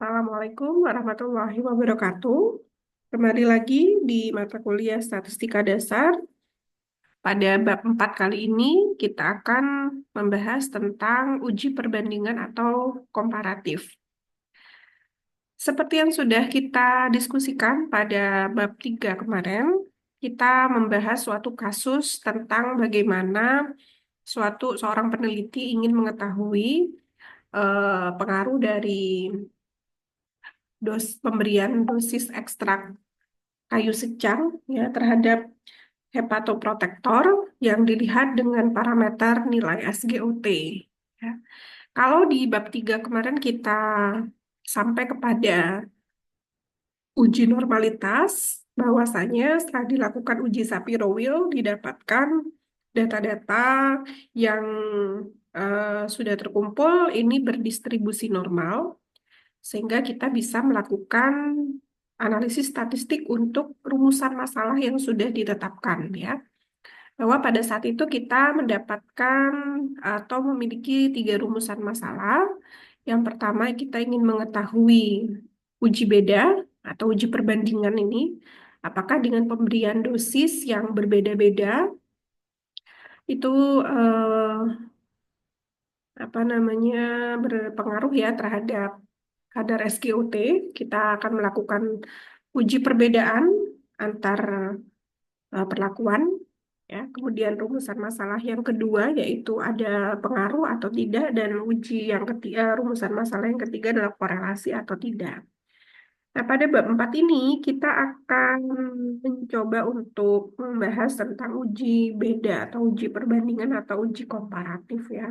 Assalamualaikum warahmatullahi wabarakatuh. Kembali lagi di mata kuliah Statistika Dasar. Pada bab 4 kali ini kita akan membahas tentang uji perbandingan atau komparatif. Seperti yang sudah kita diskusikan pada bab 3 kemarin, kita membahas suatu kasus tentang bagaimana seorang peneliti ingin mengetahui pengaruh dari pemberian dosis ekstrak kayu secang ya terhadap hepatoprotektor yang dilihat dengan parameter nilai SGOT. Ya. Kalau di bab 3 kemarin kita sampai kepada uji normalitas, bahwasanya setelah dilakukan uji Shapiro-Wilk didapatkan data-data yang sudah terkumpul ini berdistribusi normal, sehingga kita bisa melakukan analisis statistik untuk rumusan masalah yang sudah ditetapkan ya. Bahwa pada saat itu kita mendapatkan atau memiliki 3 rumusan masalah. Yang pertama kita ingin mengetahui uji beda atau uji perbandingan ini, apakah dengan pemberian dosis yang berbeda-beda itu apa namanya berpengaruh ya terhadap kadar SGOT. Kita akan melakukan uji perbedaan antar perlakuan. Ya, kemudian rumusan masalah yang kedua yaitu ada pengaruh atau tidak, dan uji yang ketiga, rumusan masalah yang ketiga adalah korelasi atau tidak. Nah, pada bab 4 ini kita akan mencoba untuk membahas tentang uji beda atau uji perbandingan atau uji komparatif ya.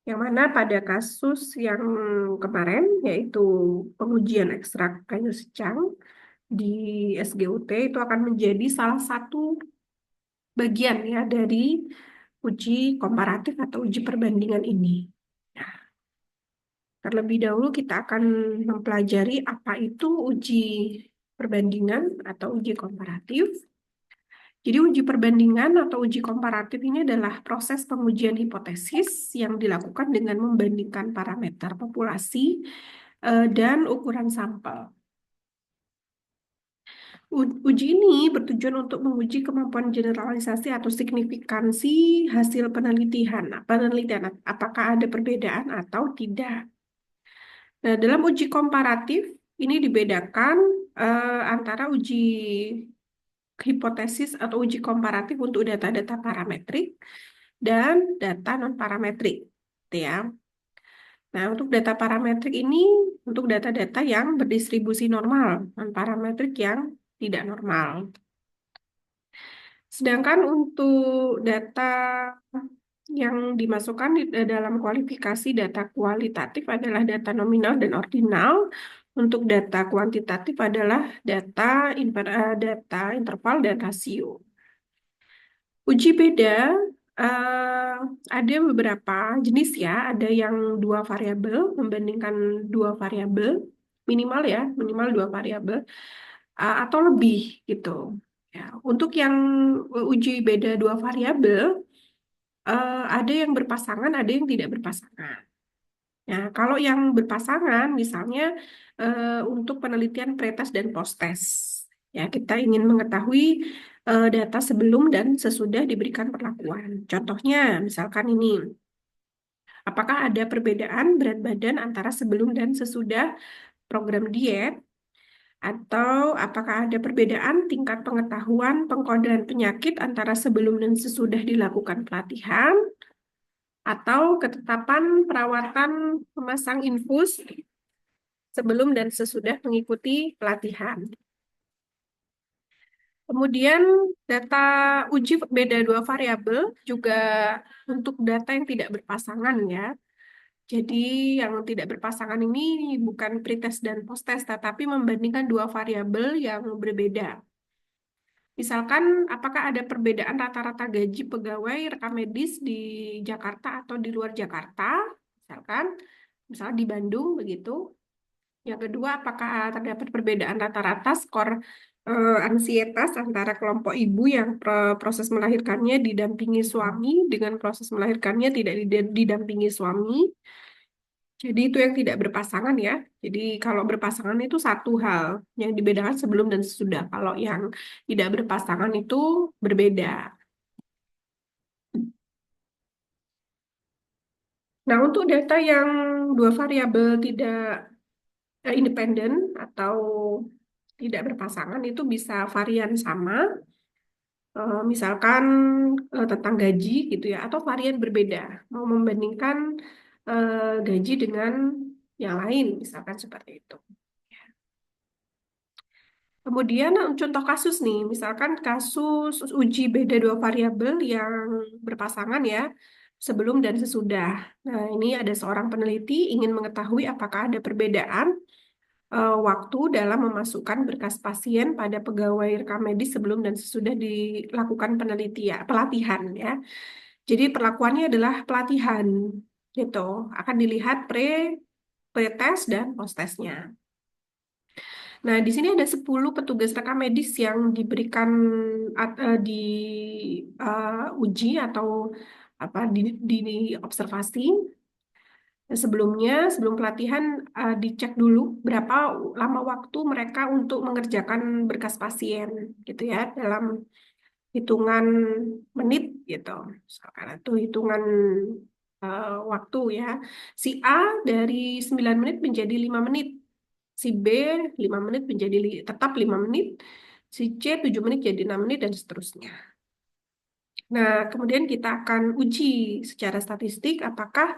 Yang mana pada kasus yang kemarin yaitu pengujian ekstrak kayu secang di SGUT itu akan menjadi salah satu bagian ya dari uji komparatif atau uji perbandingan ini. Nah, terlebih dahulu kita akan mempelajari apa itu uji perbandingan atau uji komparatif. Jadi uji perbandingan atau uji komparatif ini adalah proses pengujian hipotesis yang dilakukan dengan membandingkan parameter populasi dan ukuran sampel. Uji ini bertujuan untuk menguji kemampuan generalisasi atau signifikansi hasil penelitian, apakah ada perbedaan atau tidak. Nah, dalam uji komparatif ini dibedakan antara uji hipotesis atau uji komparatif untuk data-data parametrik dan data non-parametrik, gitu ya. Nah, untuk data parametrik ini untuk data-data yang berdistribusi normal, non-parametrik yang tidak normal. Sedangkan untuk data yang dimasukkan di dalam kualifikasi data kualitatif adalah data nominal dan ordinal. Untuk data kuantitatif adalah data interval dan rasio. Uji beda ada beberapa jenis ya. Ada yang 2 variabel membandingkan 2 variabel, minimal ya, minimal 2 variabel atau lebih gitu. Ya, untuk yang uji beda 2 variabel, ada yang berpasangan, ada yang tidak berpasangan. Nah, kalau yang berpasangan, misalnya untuk penelitian pretest dan posttest, ya kita ingin mengetahui data sebelum dan sesudah diberikan perlakuan. Contohnya, misalkan ini, apakah ada perbedaan berat badan antara sebelum dan sesudah program diet? Atau apakah ada perbedaan tingkat pengetahuan pengkodean penyakit antara sebelum dan sesudah dilakukan pelatihan? Atau ketetapan perawatan memasang infus sebelum dan sesudah mengikuti pelatihan? Kemudian data uji beda 2 variabel juga untuk data yang tidak berpasangan ya. Jadi yang tidak berpasangan ini bukan pretest dan posttest, tetapi membandingkan 2 variabel yang berbeda. Misalkan, apakah ada perbedaan rata-rata gaji pegawai rekam medis di Jakarta atau di luar Jakarta? Misalkan, di Bandung begitu. Yang kedua, apakah terdapat perbedaan rata-rata skor ansietas antara kelompok ibu yang proses melahirkannya didampingi suami dengan proses melahirkannya tidak didampingi suami? Jadi itu yang tidak berpasangan ya. Jadi kalau berpasangan itu satu hal yang dibedakan sebelum dan sesudah. Kalau yang tidak berpasangan itu berbeda. Nah, untuk data yang dua variabel tidak independen atau tidak berpasangan itu bisa varian sama, misalkan tentang gaji gitu ya, atau varian berbeda. Mau membandingkan gaji dengan yang lain, misalkan seperti itu. Kemudian contoh kasus nih, misalkan kasus uji beda dua variabel yang berpasangan ya, sebelum dan sesudah. Nah, ini ada seorang peneliti ingin mengetahui apakah ada perbedaan waktu dalam memasukkan berkas pasien pada pegawai rekam medis sebelum dan sesudah dilakukan penelitian, pelatihan ya. Jadi perlakuannya adalah pelatihan gitu. Akan dilihat pre-tes dan post-tesnya. Nah, di sini ada 10 petugas rekam medis yang diberikan di uji atau apa di observasi. Sebelumnya, sebelum pelatihan, dicek dulu berapa lama waktu mereka untuk mengerjakan berkas pasien, gitu ya, dalam hitungan menit, gitu. Misalkan itu hitungan waktu ya. Si A dari 9 menit menjadi 5 menit, si B 5 menit menjadi tetap 5 menit, si C 7 menit jadi 6 menit, dan seterusnya. Nah, kemudian kita akan uji secara statistik apakah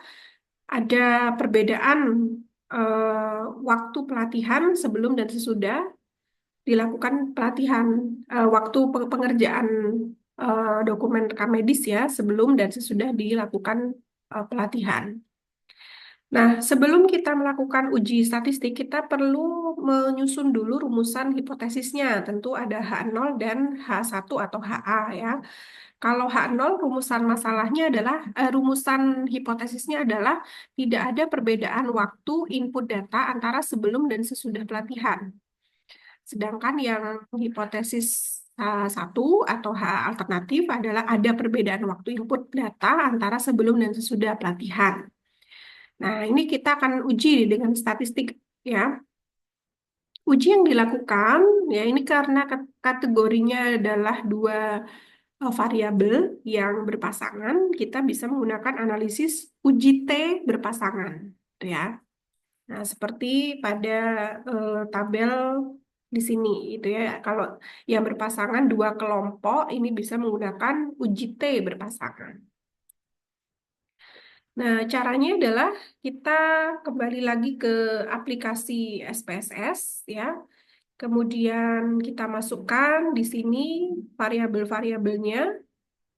ada perbedaan waktu pelatihan sebelum dan sesudah dilakukan pelatihan, waktu pengerjaan dokumen rekam medis ya, sebelum dan sesudah dilakukan pelatihan. Nah, sebelum kita melakukan uji statistik, kita perlu menyusun dulu rumusan hipotesisnya. Tentu ada H0 dan H1 atau HA ya. Kalau H0, rumusan masalahnya adalah, rumusan hipotesisnya adalah tidak ada perbedaan waktu input data antara sebelum dan sesudah pelatihan. Sedangkan yang hipotesis H1 atau H alternatif adalah ada perbedaan waktu input data antara sebelum dan sesudah pelatihan. Nah, ini kita akan uji dengan statistik ya. Uji yang dilakukan ya ini karena kategorinya adalah dua variabel yang berpasangan, kita bisa menggunakan analisis uji T berpasangan, gitu ya. Nah, seperti pada tabel di sini, itu ya. Kalau yang berpasangan dua kelompok, ini bisa menggunakan uji T berpasangan. Nah, caranya adalah kita kembali lagi ke aplikasi SPSS, ya. Kemudian kita masukkan di sini variabel-variabelnya.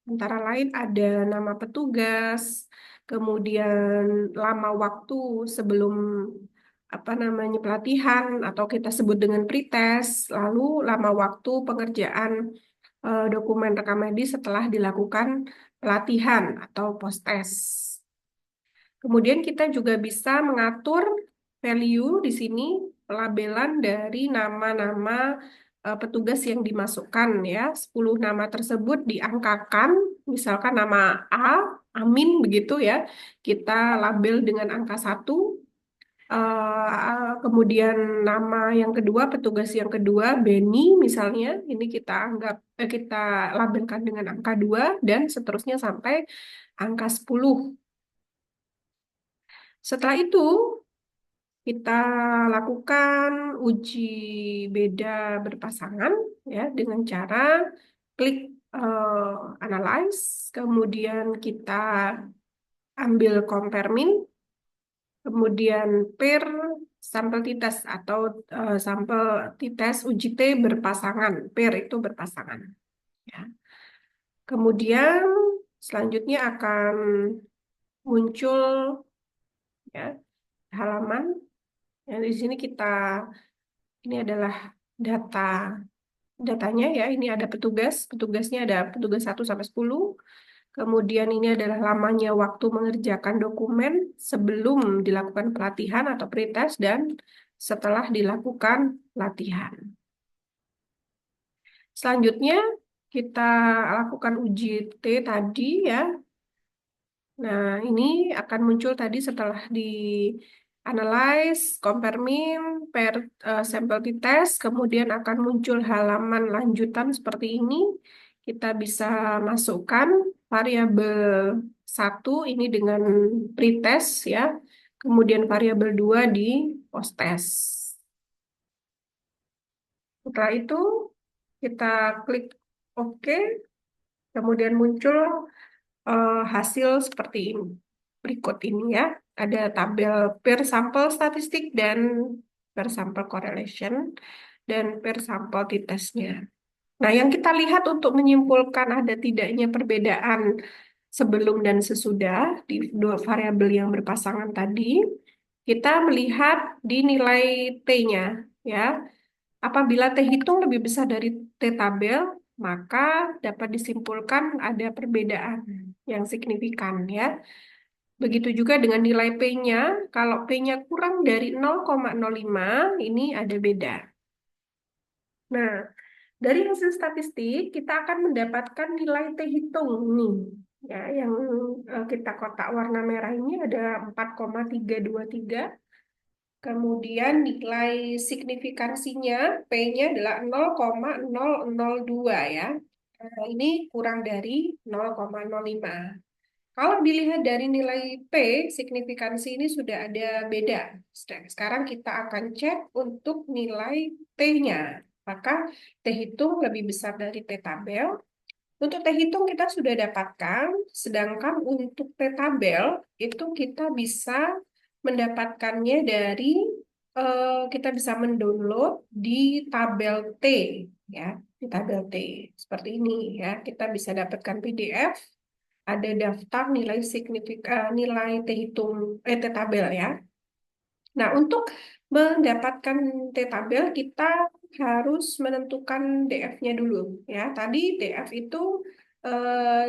Antara lain ada nama petugas, kemudian lama waktu sebelum apa namanya pelatihan atau kita sebut dengan pretest, lalu lama waktu pengerjaan dokumen rekam medis setelah dilakukan pelatihan atau post-test. Kemudian kita juga bisa mengatur value di sini, pelabelan dari nama-nama petugas yang dimasukkan ya. 10 nama tersebut diangkakan, misalkan nama A, Amin begitu ya. Kita label dengan angka 1. Kemudian nama yang kedua, petugas yang kedua, Benny misalnya, ini kita anggap kita labelkan dengan angka 2 dan seterusnya sampai angka 10. Setelah itu, kita lakukan uji beda berpasangan ya dengan cara klik analyze, kemudian kita ambil compare min, kemudian pair sampel t-test atau sampel t-test uji T berpasangan, pair itu berpasangan. Ya. Kemudian selanjutnya akan muncul ya halaman. Ya, di sini ini adalah datanya ya. Ini ada petugasnya ada petugas 1 sampai 10. Kemudian ini adalah lamanya waktu mengerjakan dokumen sebelum dilakukan pelatihan atau pretest dan setelah dilakukan pelatihan. Selanjutnya kita lakukan uji T tadi ya. Nah, ini akan muncul tadi setelah di analyze, compare mean, per sampel t-test, kemudian akan muncul halaman lanjutan seperti ini. Kita bisa masukkan variabel satu ini dengan pretest ya, kemudian variabel 2 di post-test. Setelah itu kita klik OK, kemudian muncul hasil seperti ini. Berikut ini ya, ada tabel per sampel statistik dan per sampel correlation dan per sampel t-testnya. Nah, yang kita lihat untuk menyimpulkan ada tidaknya perbedaan sebelum dan sesudah di dua variabel yang berpasangan tadi, kita melihat di nilai T-nya ya. Apabila T hitung lebih besar dari T tabel, maka dapat disimpulkan ada perbedaan yang signifikan ya. Begitu juga dengan nilai P-nya, kalau P-nya kurang dari 0,05, ini ada beda. Nah, dari hasil statistik, kita akan mendapatkan nilai T hitung nih. Ya, yang kita kotak warna merah ini ada 4,323. Kemudian nilai signifikansinya P-nya adalah 0,002 ya. Ini kurang dari 0,05. Kalau dilihat dari nilai P, signifikansi ini sudah ada beda. Sekarang kita akan cek untuk nilai T-nya. Maka T hitung lebih besar dari T tabel. Untuk T hitung kita sudah dapatkan, sedangkan untuk T tabel itu kita bisa mendapatkannya dari kita bisa mendownload di tabel T ya, di tabel T seperti ini ya. Kita bisa dapatkan PDF, ada daftar nilai signifikan nilai T hitung T tabel ya. Nah, untuk mendapatkan T-tabel, kita harus menentukan DF-nya dulu. Ya, tadi DF itu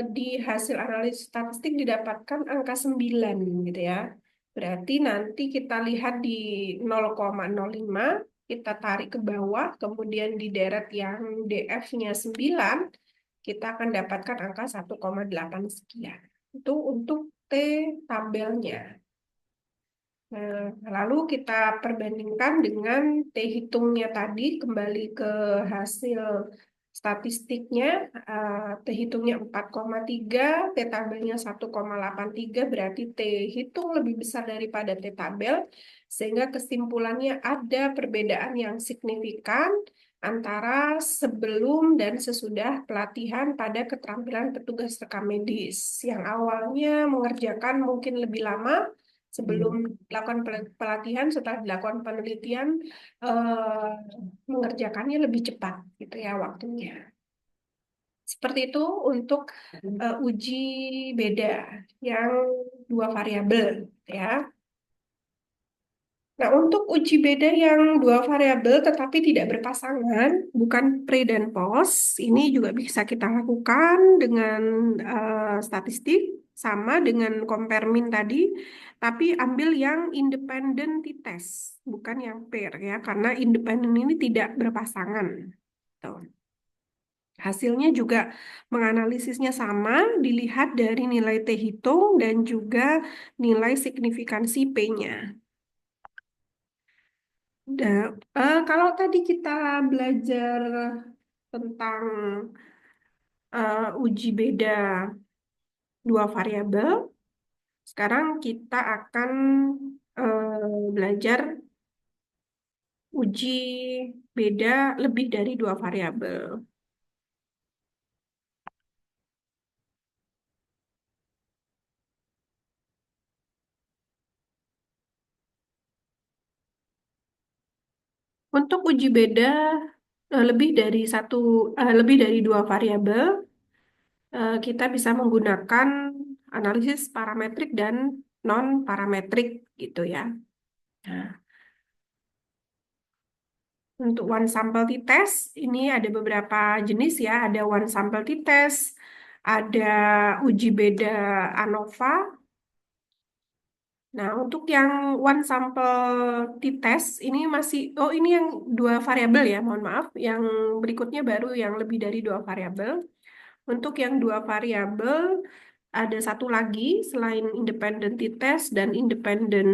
di hasil analisis statistik didapatkan angka 9 gitu ya. Berarti nanti kita lihat di 0,05, kita tarik ke bawah, kemudian di deret yang DF-nya 9, kita akan dapatkan angka 1,8 sekian. Itu untuk T-tabelnya. Nah, lalu kita perbandingkan dengan T hitungnya tadi, kembali ke hasil statistiknya, T hitungnya 4,3, T tabelnya 1,83, berarti T hitung lebih besar daripada T tabel, sehingga kesimpulannya ada perbedaan yang signifikan antara sebelum dan sesudah pelatihan pada keterampilan petugas rekam medis. Yang awalnya mengerjakan mungkin lebih lama, sebelum dilakukan pelatihan, setelah dilakukan penelitian, eh, mengerjakannya lebih cepat gitu ya waktunya. Seperti itu untuk uji beda yang dua variabel ya. Nah, untuk uji beda yang dua variabel tetapi tidak berpasangan, bukan pre dan post, ini juga bisa kita lakukan dengan statistik, sama dengan compare mean tadi, tapi ambil yang independent t-test, bukan yang pair ya, karena independent ini tidak berpasangan. Tuh. Hasilnya juga menganalisisnya sama, dilihat dari nilai T hitung dan juga nilai signifikansi P-nya. Kalau tadi kita belajar tentang uji beda dua variabel, sekarang kita akan belajar uji beda lebih dari dua variabel. Untuk uji beda lebih dari dua variabel, kita bisa menggunakan analisis parametrik dan non parametrik gitu ya. Nah, untuk one sample t-test, ini ada beberapa jenis ya. Ada one sample t-test, ada uji beda ANOVA. Nah, untuk yang one sample t-test, ini ini yang dua variabel ya, mohon maaf. Yang berikutnya baru yang lebih dari dua variabel. Untuk yang dua variabel, ada satu lagi selain independent t-test dan independent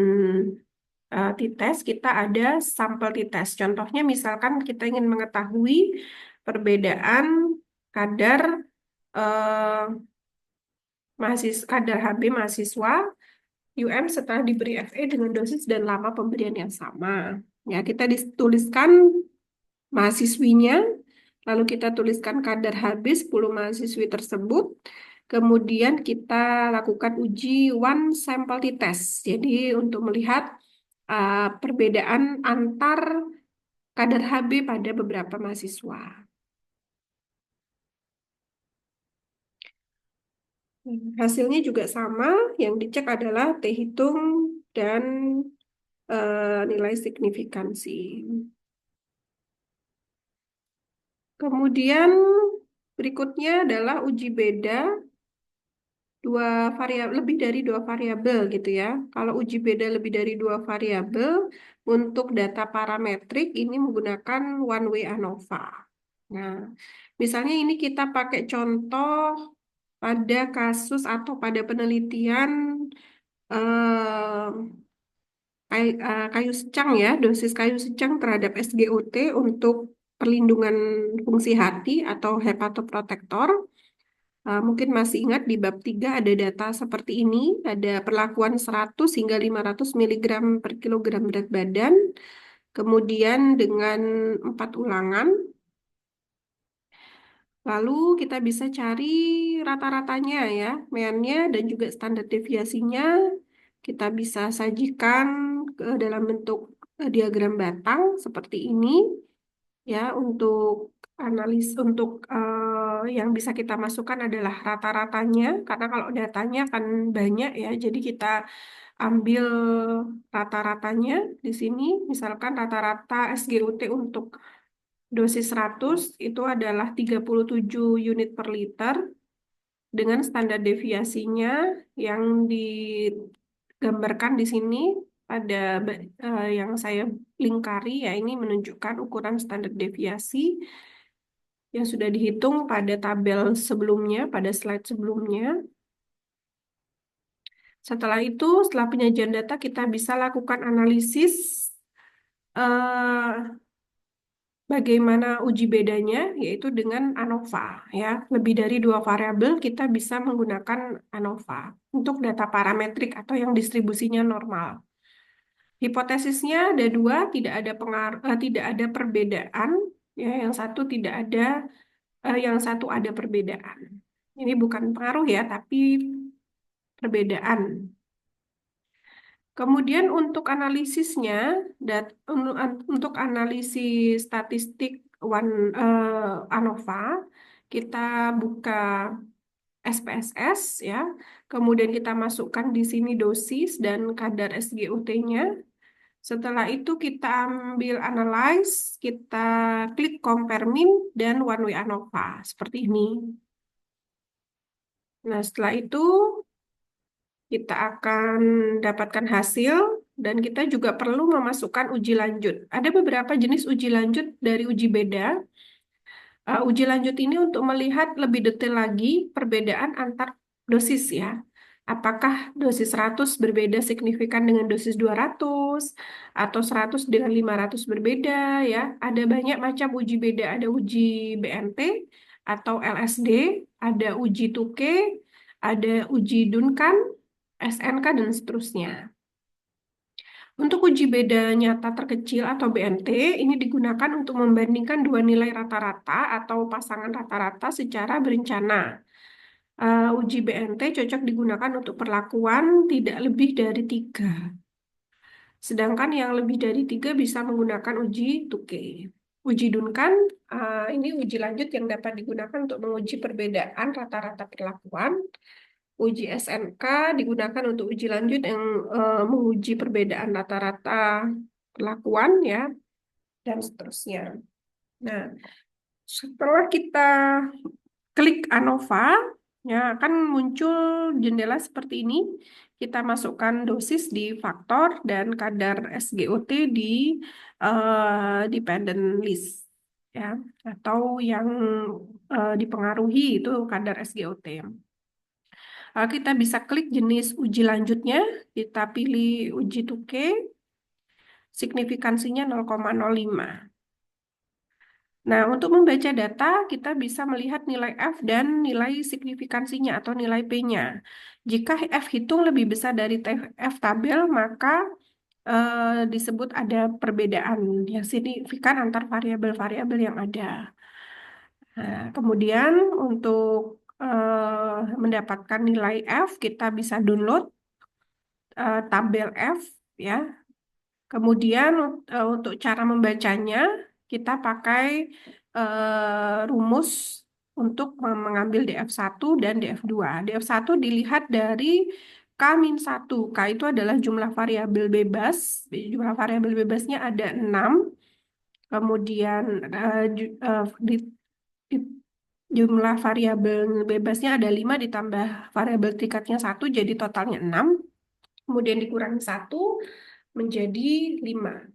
t-test, kita ada sampel t-test. Contohnya misalkan kita ingin mengetahui perbedaan kadar eh, kadar Hb mahasiswa UM setelah diberi FE dengan dosis dan lama pemberian yang sama. Ya, kita dituliskan mahasiswinya, lalu kita tuliskan kadar Hb 10 mahasiswi tersebut, kemudian kita lakukan uji one sample t-test. Jadi untuk melihat perbedaan antar kadar Hb pada beberapa mahasiswa. Hasilnya juga sama, yang dicek adalah T hitung dan nilai signifikansi. Kemudian berikutnya adalah uji beda dua variabel, lebih dari dua variabel gitu ya. Kalau uji beda lebih dari dua variabel untuk data parametrik ini menggunakan one way ANOVA. Nah, misalnya ini kita pakai contoh pada kasus atau pada penelitian eh, kayu secang ya, dosis kayu secang terhadap SGOT untuk perlindungan fungsi hati atau hepatoprotektor. Mungkin masih ingat di bab 3 ada data seperti ini, ada perlakuan 100 hingga 500 miligram per kilogram berat badan, kemudian dengan 4 ulangan. Lalu kita bisa cari rata-ratanya ya, meannya dan juga standar deviasinya. Kita bisa sajikan ke dalam bentuk diagram batang seperti ini ya untuk untuk yang bisa kita masukkan adalah rata-ratanya karena kalau datanya kan banyak ya, jadi kita ambil rata-ratanya di sini. Misalkan rata-rata SGUT untuk dosis 100 itu adalah 37 unit per liter dengan standar deviasinya yang digambarkan di sini pada yang saya lingkari ya, ini menunjukkan ukuran standar deviasi yang sudah dihitung pada tabel sebelumnya, pada slide sebelumnya. Setelah itu, setelah penyajian data, kita bisa lakukan analisis eh, bagaimana uji bedanya, yaitu dengan ANOVA. Ya, lebih dari dua variabel kita bisa menggunakan ANOVA untuk data parametrik atau yang distribusinya normal. Hipotesisnya ada dua, tidak ada tidak ada perbedaan. Ya, yang satu tidak ada, yang satu ada perbedaan. Ini bukan pengaruh ya, tapi perbedaan. Kemudian untuk analisisnya, untuk analisis statistik ANOVA, kita buka SPSS ya, kemudian kita masukkan di sini dosis dan kadar SGOT-nya. Setelah itu kita ambil analyze, kita klik compare mean dan one way ANOVA seperti ini. Nah, setelah itu kita akan dapatkan hasil dan kita juga perlu memasukkan uji lanjut. Ada beberapa jenis uji lanjut dari uji beda. Uji lanjut ini untuk melihat lebih detail lagi perbedaan antar dosis ya. Apakah dosis 100 berbeda signifikan dengan dosis 200 atau 100 dengan 500 berbeda ya. Ada banyak macam uji beda. Ada uji BNT atau LSD, ada uji Tuke, ada uji Duncan, SNK, dan seterusnya. Untuk uji beda nyata terkecil atau BNT, ini digunakan untuk membandingkan dua nilai rata-rata atau pasangan rata-rata secara berencana. Uji BNT cocok digunakan untuk perlakuan tidak lebih dari 3. Sedangkan yang lebih dari 3 bisa menggunakan uji Tuke. Uji Duncan, ini uji lanjut yang dapat digunakan untuk menguji perbedaan rata-rata perlakuan. Uji SNK digunakan untuk uji lanjut yang menguji perbedaan rata-rata perlakuan ya, dan seterusnya. Nah, setelah kita klik ANOVA, ya akan muncul jendela seperti ini. Kita masukkan dosis di faktor dan kadar SGOT di dependent list ya, atau yang dipengaruhi itu kadar SGOT. Kita bisa klik jenis uji lanjutnya, kita pilih uji Tukey, signifikansinya 0,05. Nah, untuk membaca data, kita bisa melihat nilai F dan nilai signifikansinya atau nilai P-nya. Jika F hitung lebih besar dari F tabel, maka disebut ada perbedaan yang signifikan antar variabel-variabel yang ada. Nah, kemudian untuk mendapatkan nilai F, kita bisa download tabel F, ya. Kemudian untuk cara membacanya, kita pakai rumus untuk mengambil DF1 dan DF2. DF1 dilihat dari K-1. K itu adalah jumlah variabel bebas. Jumlah variabel bebasnya ada 6. Kemudian di- jumlah variabel bebasnya ada 5 ditambah variabel tingkatnya 1, jadi totalnya 6. Kemudian dikurangi 1 menjadi 5.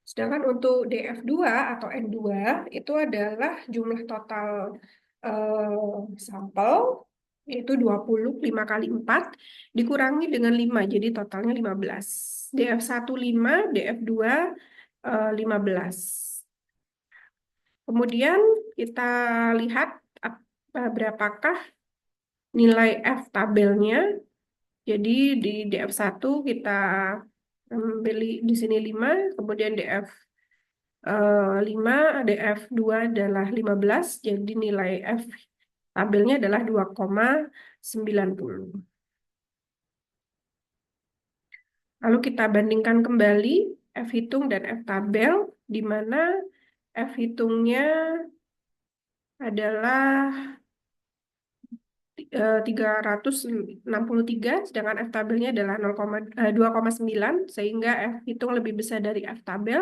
Sedangkan untuk DF2 atau N2 itu adalah jumlah total sampel, yaitu 20, 5 kali 4, dikurangi dengan 5, jadi totalnya 15. DF1 5, DF2 15. Kemudian kita lihat berapakah nilai F tabelnya. Jadi di DF1 kita beli di sini 5, kemudian DF 5, DF2 adalah 15, jadi nilai F tabelnya adalah 2,90. Lalu kita bandingkan kembali F hitung dan F tabel, di mana F hitungnya adalah 363, sedangkan F tabelnya adalah 2,9, sehingga F hitung lebih besar dari F tabel.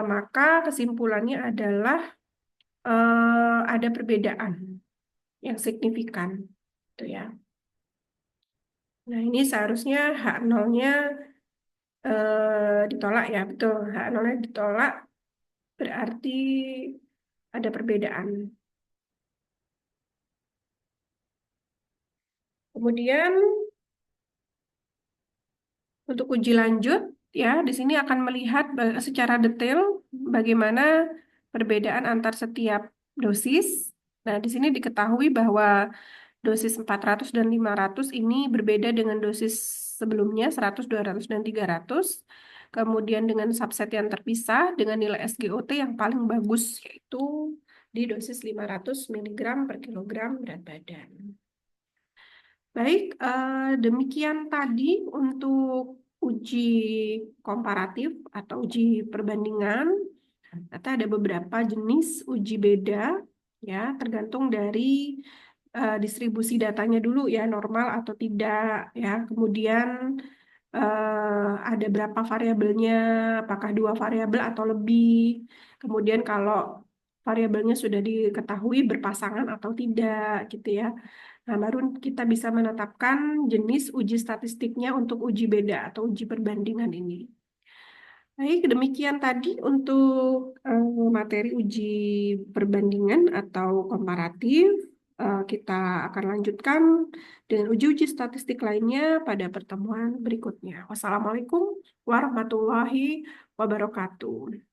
Maka kesimpulannya adalah ada perbedaan yang signifikan, gitu ya. Nah, ini seharusnya H0-nya ditolak ya, betul. H0-nya ditolak berarti ada perbedaan. Kemudian untuk uji lanjut, ya, di sini akan melihat secara detail bagaimana perbedaan antar setiap dosis. Nah, di sini diketahui bahwa dosis 400 dan 500 ini berbeda dengan dosis sebelumnya, 100, 200, dan 300. Kemudian dengan subset yang terpisah dengan nilai SGOT yang paling bagus, yaitu di dosis 500 mg per kilogram berat badan. Baik, demikian tadi untuk uji komparatif atau uji perbandingan. Ternyata ada beberapa jenis uji beda, ya, tergantung dari distribusi datanya dulu ya, normal atau tidak, ya. Kemudian ada berapa variabelnya, apakah 2 variabel atau lebih. Kemudian kalau variabelnya sudah diketahui berpasangan atau tidak, gitu ya. Nah, baru kita bisa menetapkan jenis uji statistiknya untuk uji beda atau uji perbandingan ini. Baik, demikian tadi untuk materi uji perbandingan atau komparatif. Kita akan lanjutkan dengan uji-uji statistik lainnya pada pertemuan berikutnya. Wassalamualaikum warahmatullahi wabarakatuh.